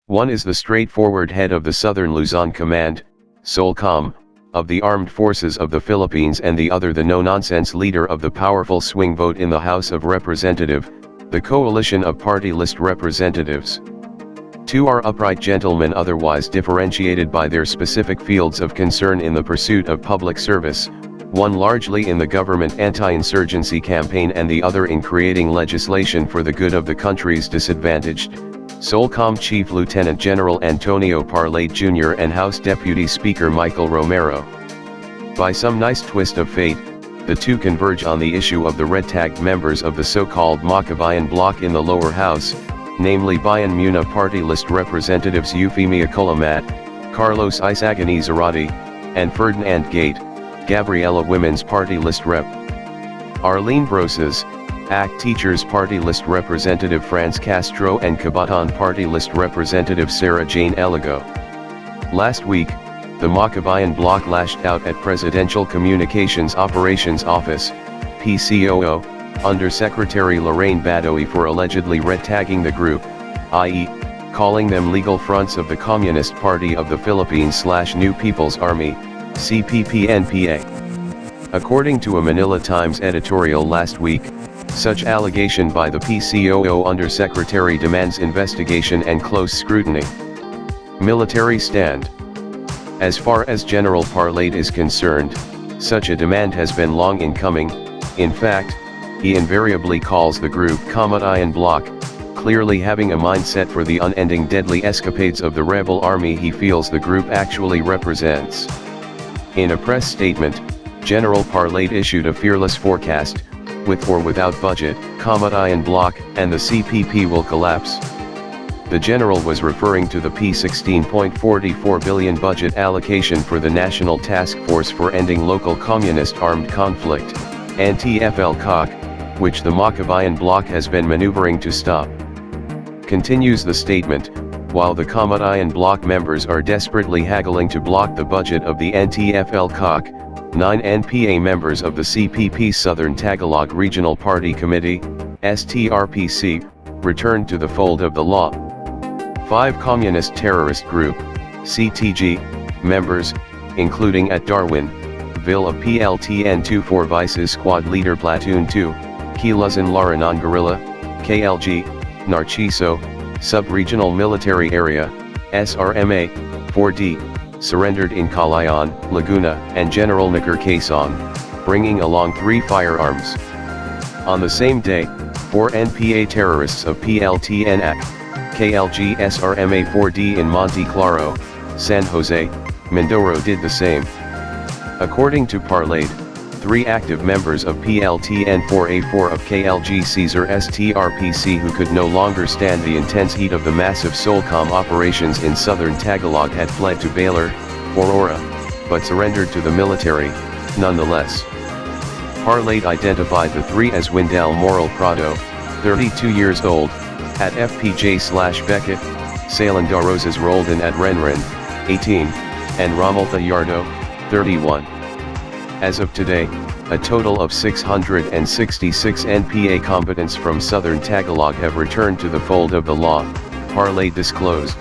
One is the straightforward head of the Southern Luzon Command, SOLCOM, of the Armed Forces of the Philippines, and the other the no-nonsense leader of the powerful swing vote in the House of Representatives, the coalition of party list representatives. Two are upright gentlemen otherwise differentiated by their specific fields of concern in the pursuit of public service, one largely in the government anti-insurgency campaign and the other in creating legislation for the good of the country's disadvantaged, SOLCOM Chief Lieutenant General Antonio Parlate Jr. and House Deputy Speaker Michael Romero. By some nice twist of fate, the two converge on the issue of the red-tagged members of the so-called Makabayan Bloc in the lower house, namely Bayan Muna party list representatives Euphemia Colamat, Carlos Isagani Zarate, and Ferdinand Gate, Gabriela Women's Party List Rep. Arlene Brosas, ACT Teachers Party List Representative Franz Castro and Kabatan Party List Representative Sarah Jane Eligo. Last week, the Makabayan Bloc lashed out at Presidential Communications Operations Office, PCOO, Under-Secretary Lorraine Badoy for allegedly red-tagging the group, i.e., calling them legal fronts of the Communist Party of the Philippines/New People's Army, CPP-NPA. According to a Manila Times editorial last week, such allegation by the PCOO Undersecretary demands investigation and close scrutiny. Military stand. As far as General Parlate is concerned, such a demand has been long in coming. In fact, he invariably calls the group Makabayan Bloc, clearly having a mindset for the unending deadly escapades of the rebel army he feels the group actually represents. In a press statement, General Parlate issued a fearless forecast: with or without budget, Makabayan Bloc and the CPP will collapse. The general was referring to the P16.44 billion budget allocation for the National Task Force for Ending Local Communist Armed Conflict, NTFL-COC, which the Makabayan Bloc has been maneuvering to stop. Continues the statement, while the Makabayan Bloc members are desperately haggling to block the budget of the NTFL-COC, 9 NPA members of the CPP Southern Tagalog Regional Party Committee, STRPC, returned to the fold of the law. 5 Communist Terrorist Group, CTG, members, including at Darwin, Ville of PLTN-24 Vices Squad Leader Platoon 2, Kiluzan Laranon Guerrilla, KLG, Narciso, Sub-Regional Military Area, SRMA, 4D, surrendered in Calayan, Laguna, and General Nakar Quezon, bringing along 3 firearms. On the same day, 4 NPA terrorists of PLTN-AC, KLG SRMA 4D in Monte Claro, San Jose, Mindoro did the same. According to Parlate, 3 active members of PLTN-4A4 of KLG Caesar STRPC who could no longer stand the intense heat of the massive SOLCOM operations in southern Tagalog had fled to Baler, Aurora, but surrendered to the military, nonetheless. Parlate identified the 3 as Windel Moral Prado, 32 years old, at FPJ/Beckett, Salanda Rosas Roldan at Renren, 18, and Romalta Yardo, 31. As of today, a total of 666 NPA combatants from southern Tagalog have returned to the fold of the law, Parlate disclosed.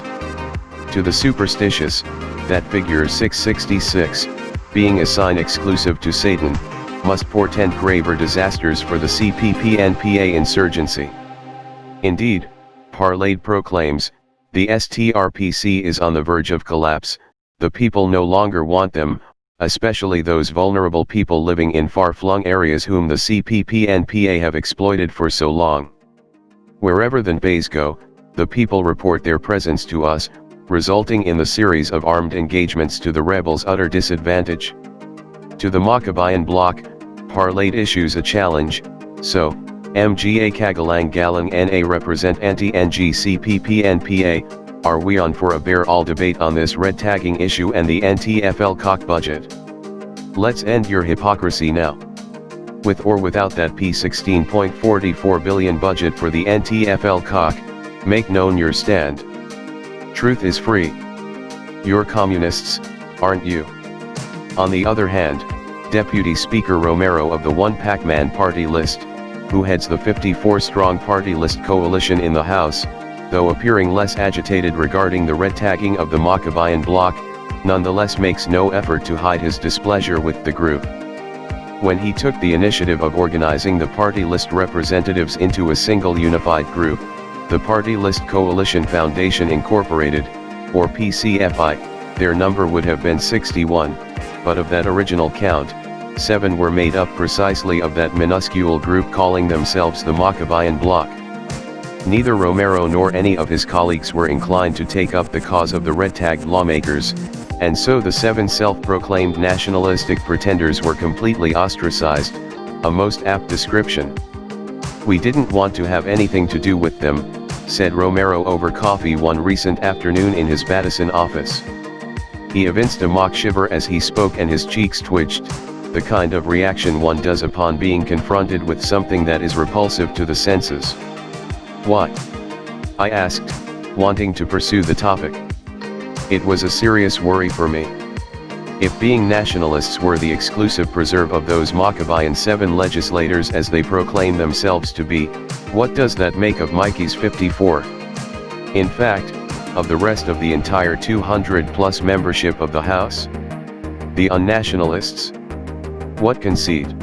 To the superstitious, that figure 666, being a sign exclusive to Satan, must portend graver disasters for the CPP-NPA insurgency. Indeed, Parlate proclaims, the STRPC is on the verge of collapse, the people no longer want them, especially those vulnerable people living in far-flung areas whom the CPP-NPA have exploited for so long. Wherever the NPAs go, the people report their presence to us, resulting in the series of armed engagements to the rebels' utter disadvantage. To the Makabayan Bloc, Parlate issues a challenge: so, mga Kagalang Galang NA represent anti-NG CPP-NPA, are we on for a bear-all debate on this red-tagging issue and the NTFL-COC budget? Let's end your hypocrisy now. With or without that P16.44 billion budget for the NTFL-COC, make known your stand. Truth is free. You're communists, aren't you? On the other hand, Deputy Speaker Romero of the One Pacman party list, who heads the 54-strong party list coalition in the House, though appearing less agitated regarding the red tagging of the Makabayan Bloc, nonetheless makes no effort to hide his displeasure with the group. When he took the initiative of organizing the party list representatives into a single unified group, the Party List Coalition Foundation Incorporated, or PCFI, their number would have been 61, but of that original count, 7 were made up precisely of that minuscule group calling themselves the Makabayan Bloc. Neither Romero nor any of his colleagues were inclined to take up the cause of the red-tagged lawmakers, and so the 7 self-proclaimed nationalistic pretenders were completely ostracized, a most apt description. "We didn't want to have anything to do with them," said Romero over coffee one recent afternoon in his Batison office. He evinced a mock shiver as he spoke and his cheeks twitched, the kind of reaction one does upon being confronted with something that is repulsive to the senses. "What?" I asked, wanting to pursue the topic. It was a serious worry for me. If being nationalists were the exclusive preserve of those Makabayan 7 legislators as they proclaim themselves to be, what does that make of Mikey's 54? In fact, of the rest of the entire 200-plus membership of the House? The unnationalists? What concede?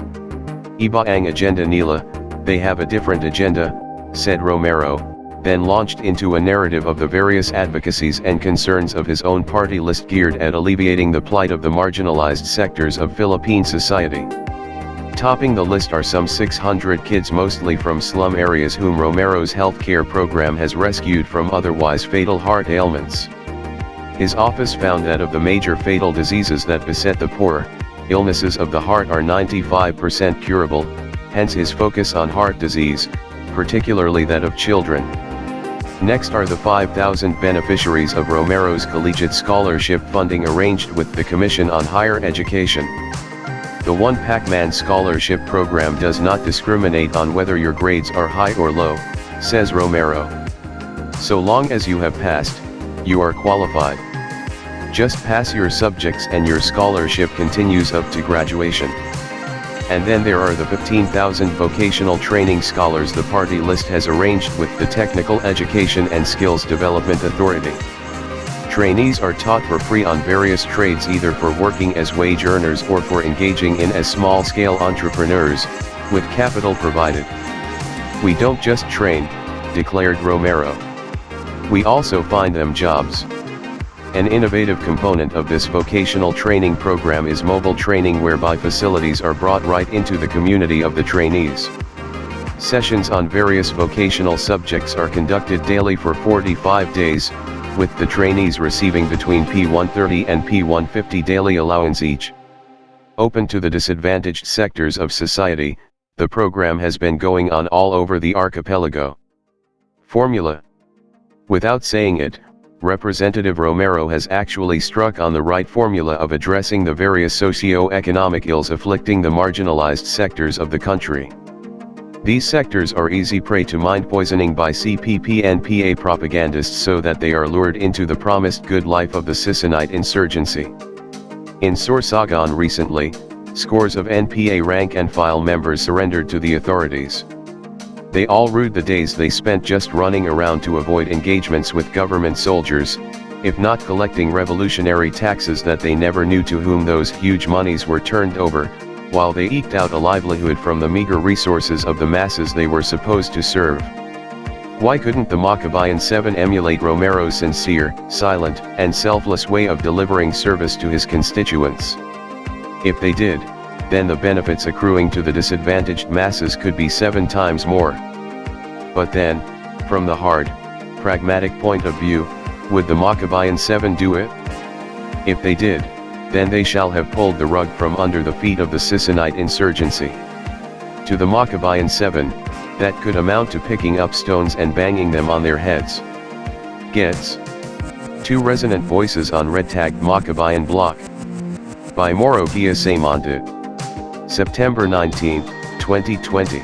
Iba ang agenda nila, they have a different agenda, said Romero, then launched into a narrative of the various advocacies and concerns of his own party list geared at alleviating the plight of the marginalized sectors of Philippine society. Topping the list are some 600 kids mostly from slum areas whom Romero's healthcare program has rescued from otherwise fatal heart ailments. His office found that of the major fatal diseases that beset the poor, illnesses of the heart are 95% curable, hence his focus on heart disease, particularly that of children. Next are the 5,000 beneficiaries of Romero's collegiate scholarship funding arranged with the Commission on Higher Education. The One Pac-Man scholarship program does not discriminate on whether your grades are high or low, says Romero. So long as you have passed, you are qualified. Just pass your subjects and your scholarship continues up to graduation. And then there are the 15,000 vocational training scholars the party list has arranged with the Technical Education and Skills Development Authority. Trainees are taught for free on various trades either for working as wage earners or for engaging in as small-scale entrepreneurs, with capital provided. We don't just train, declared Romero. We also find them jobs. An innovative component of this vocational training program is mobile training whereby facilities are brought right into the community of the trainees. Sessions on various vocational subjects are conducted daily for 45 days, with the trainees receiving between P130 and P150 daily allowance each. Open to the disadvantaged sectors of society, the program has been going on all over the archipelago. Formula. Without saying it, Representative Romero has actually struck on the right formula of addressing the various socio-economic ills afflicting the marginalized sectors of the country. These sectors are easy prey to mind poisoning by CPP and PA propagandists so that they are lured into the promised good life of the Sisonite insurgency. In Sorsogon recently, scores of NPA rank and file members surrendered to the authorities. They all rued the days they spent just running around to avoid engagements with government soldiers, if not collecting revolutionary taxes that they never knew to whom those huge monies were turned over, while they eked out a livelihood from the meager resources of the masses they were supposed to serve. Why couldn't the Makabayan 7 emulate Romero's sincere, silent, and selfless way of delivering service to his constituents? If they did, then the benefits accruing to the disadvantaged masses could be 7 times more. But then, from the hard, pragmatic point of view, would the Makabayan 7 do it? If they did, then they shall have pulled the rug from under the feet of the Sisonite insurgency. To the Makabayan 7, that could amount to picking up stones and banging them on their heads. Gets 2 resonant voices on red-tagged Makabayan Bloc. By Moro Gia Semonte. September 19, 2020.